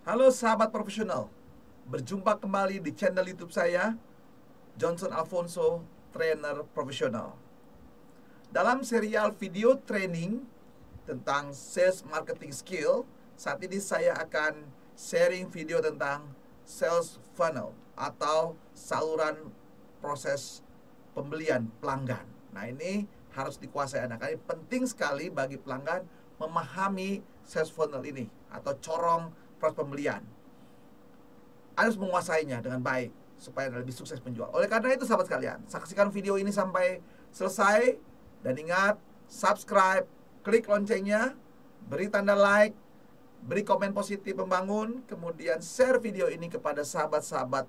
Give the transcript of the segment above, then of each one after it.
Halo sahabat profesional, berjumpa kembali di channel YouTube saya, Johnson Alfonso, trainer profesional. Dalam serial video training tentang sales marketing skill, saat ini saya akan sharing video tentang sales funnel atau saluran proses pembelian pelanggan. Nah, ini harus dikuasai Anda, karena penting sekali bagi pelanggan memahami sales funnel ini atau corong proses pembelian. Anda harus menguasainya dengan baik supaya Anda lebih sukses menjual. Oleh karena itu sahabat sekalian, saksikan video ini sampai selesai dan ingat, subscribe, klik loncengnya, beri tanda like, beri komen positif membangun, kemudian share video ini kepada sahabat-sahabat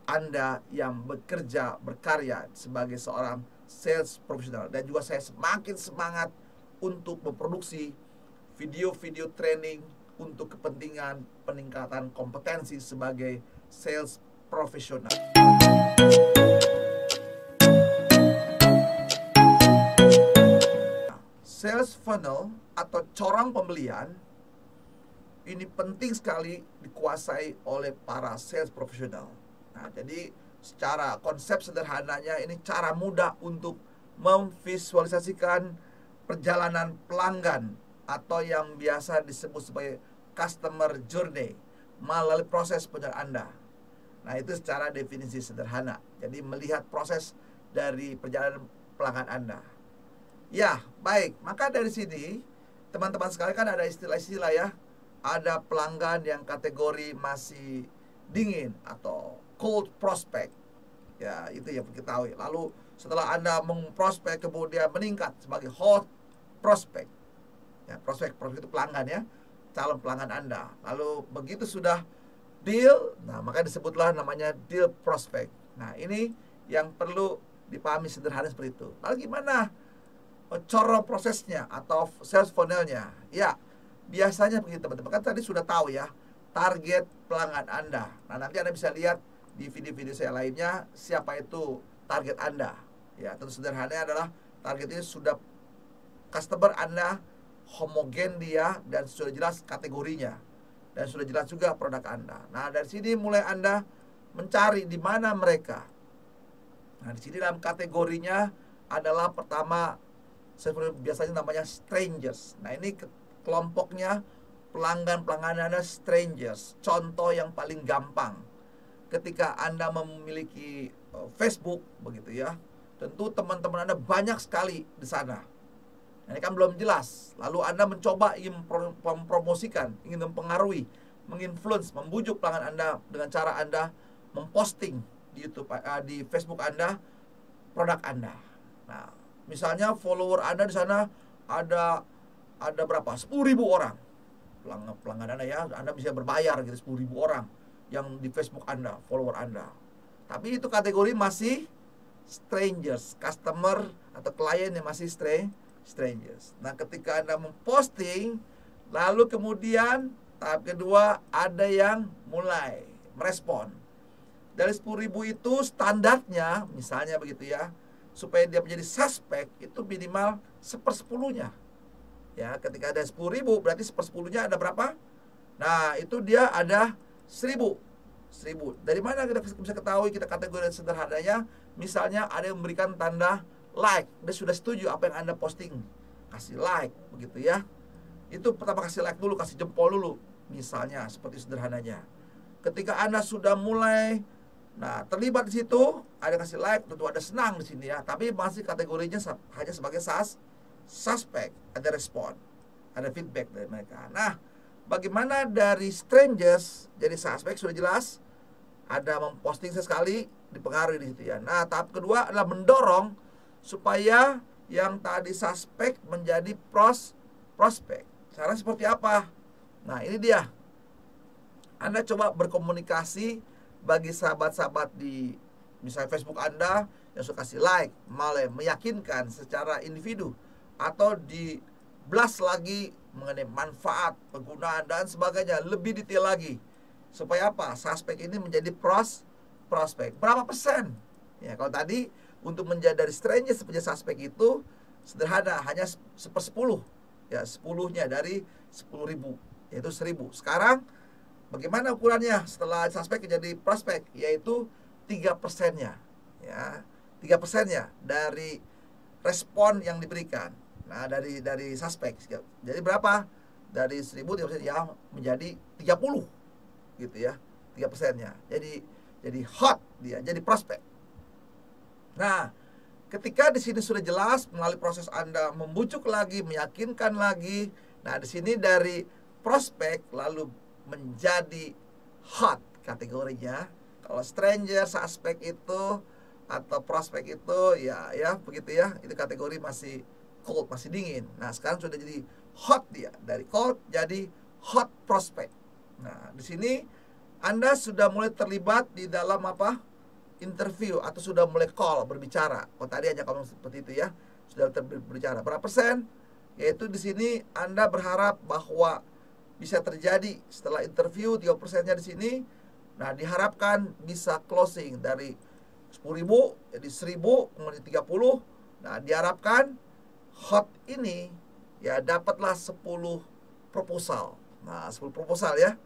Anda yang bekerja, berkarya sebagai seorang sales profesional. Dan juga saya semakin semangat untuk memproduksi video-video training untuk kepentingan peningkatan kompetensi sebagai sales profesional. Sales funnel atau corong pembelian ini penting sekali dikuasai oleh para sales profesional. Nah, jadi secara konsep sederhananya ini cara mudah untuk memvisualisasikan perjalanan pelanggan atau yang biasa disebut sebagai customer journey melalui proses penjualan Anda. Nah, itu secara definisi sederhana. Jadi melihat proses dari perjalanan pelanggan Anda. Ya, baik. Maka dari sini teman-teman sekalian kan ada istilah-istilah ya. Ada pelanggan yang kategori masih dingin atau cold prospect. Ya, itu yang kita tahu. Lalu setelah Anda memprospek kemudian meningkat sebagai hot prospect. Ya, prospek itu pelanggan ya, calon pelanggan Anda. Lalu begitu sudah deal, nah maka disebutlah namanya deal prospect. Nah, ini yang perlu dipahami sederhana seperti itu. Lalu gimana corong prosesnya atau sales funnelnya? Ya, biasanya begitu teman-teman. Kan tadi sudah tahu ya target pelanggan Anda. Nah, nanti Anda bisa lihat di video-video saya lainnya siapa itu target Anda. Ya, tentu sederhananya adalah target ini sudah customer Anda homogen dia dan sudah jelas kategorinya dan sudah jelas juga produk Anda. Nah, dari sini mulai Anda mencari di mana mereka. Nah, di sini dalam kategorinya adalah pertama biasanya namanya strangers. Nah, ini kelompoknya pelanggan Anda strangers. Contoh yang paling gampang. Ketika Anda memiliki Facebook begitu ya. Tentu teman-teman Anda banyak sekali di sana. Nah, ini kan belum jelas. Lalu Anda mencoba ingin mempromosikan, ingin mempengaruhi, menginfluence, membujuk pelanggan Anda dengan cara Anda memposting di YouTube, di Facebook Anda, produk Anda. Nah, misalnya follower Anda di sana ada berapa? 10.000 orang. Pelanggan Anda ya, Anda bisa berbayar gitu 10.000 orang yang di Facebook Anda, follower Anda. Tapi itu kategori masih strangers, customer atau klien yang masih strangers. Nah, ketika Anda memposting, lalu kemudian tahap kedua ada yang mulai merespon. Dari 10.000 itu standarnya, misalnya begitu ya, supaya dia menjadi suspek itu minimal 1/10-nya. Ya, ketika ada 10.000 berarti 1/10-nya ada berapa? Nah, itu dia ada 1.000. Dari mana kita bisa ketahui kita kategori sederhananya? Misalnya ada yang memberikan tanda like, dia sudah setuju apa yang Anda posting, kasih like begitu ya. Itu pertama kasih like dulu, kasih jempol dulu. Misalnya seperti sederhananya. Ketika Anda sudah mulai terlibat di situ, ada kasih like, tentu ada senang di sini ya, tapi masih kategorinya hanya sebagai suspek, ada respon, ada feedback dari mereka. Nah, bagaimana dari strangers jadi suspek sudah jelas, ada memposting sesekali dipengaruhi di situ ya. Nah, tahap kedua adalah mendorong supaya yang tadi suspek menjadi prospek. Cara seperti apa? Nah, ini dia. Anda coba berkomunikasi bagi sahabat-sahabat di misalnya Facebook Anda yang suka kasih like, malah meyakinkan secara individu atau di blast lagi mengenai manfaat, penggunaan dan sebagainya, lebih detail lagi. Supaya apa? Suspek ini menjadi prospek. Berapa persen? Ya, kalau tadi untuk menjadi dari stranger seperti suspek itu sederhana, hanya 1/10. Ya, 10-nya dari 10.000, yaitu 1.000. Sekarang Bagaimana ukurannya setelah suspek jadi prospek? Yaitu 3%-nya, ya, 3%-nya dari respon yang diberikan. Nah, dari suspek. Jadi berapa? Dari 1000 3% ya menjadi 30 gitu ya. 3%-nya. Jadi hot dia, jadi prospek. Nah, ketika di sini sudah jelas melalui proses Anda membujuk lagi, meyakinkan lagi. Nah, di sini dari prospek lalu menjadi hot kategorinya. Kalau stranger, suspek itu atau prospek itu ya begitu ya. Itu kategori masih cold, masih dingin. Nah, sekarang sudah jadi hot dia. Dari cold jadi hot prospect. Nah, di sini Anda sudah mulai terlibat di dalam apa? Interview atau sudah mulai call, berbicara. Oh, tadi hanya kalau seperti itu ya. Sudah berbicara. Berapa persen? Yaitu di sini Anda berharap bahwa bisa terjadi setelah interview 3%-nya di sini. Nah, diharapkan bisa closing dari 10.000 jadi 1.000 kemudian 30. Nah, diharapkan hot ini ya dapatlah 10 proposal. Nah, 10 proposal ya.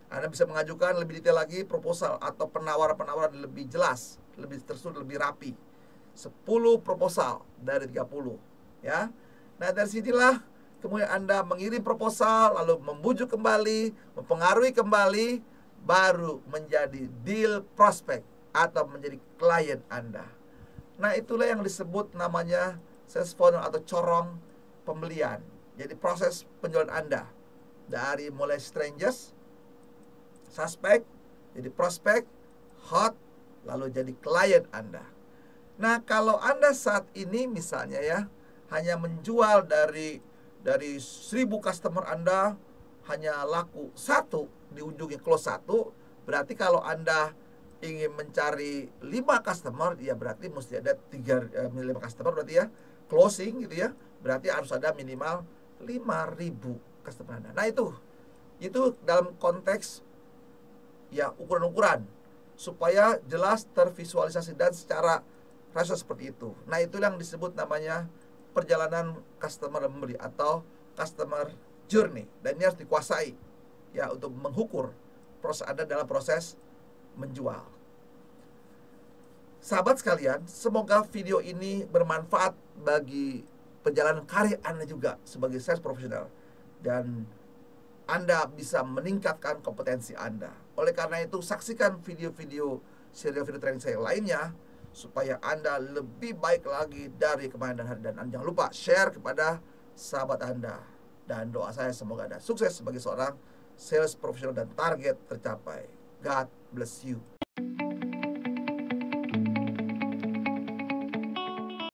Anda bisa mengajukan lebih detail lagi proposal atau penawaran-penawaran lebih jelas, lebih tersusun, lebih rapi. 10 proposal dari 30 ya. Nah, dari sinilah kemudian Anda mengirim proposal, lalu membujuk kembali, mempengaruhi kembali, baru menjadi deal prospect atau menjadi klien Anda. Nah, itulah yang disebut namanya sales funnel atau corong pembelian. Jadi proses penjualan Anda dari mulai strangers, suspek, jadi prospek, hot, lalu jadi klien Anda. Nah, kalau Anda saat ini misalnya ya hanya menjual dari 1.000 customer Anda hanya laku 1, di ujungnya close 1, berarti kalau Anda ingin mencari 5 customer, ya berarti mesti ada 5 customer berarti ya, closing gitu ya, berarti harus ada minimal 5.000 customer Anda. Nah, itu dalam konteks ya ukuran-ukuran supaya jelas tervisualisasi dan secara rasa seperti itu. Nah, itu yang disebut namanya perjalanan customer membeli atau customer journey, dan ini harus dikuasai ya untuk mengukur proses Anda dalam proses menjual. Sahabat sekalian, semoga video ini bermanfaat bagi perjalanan karir Anda juga sebagai sales profesional, dan Anda bisa meningkatkan kompetensi Anda. Oleh karena itu, saksikan video-video serial video training saya lainnya supaya Anda lebih baik lagi dari kemarin dan hari. Dan jangan lupa share kepada sahabat Anda. Dan doa saya semoga Anda sukses sebagai seorang sales profesional dan target tercapai. God bless you.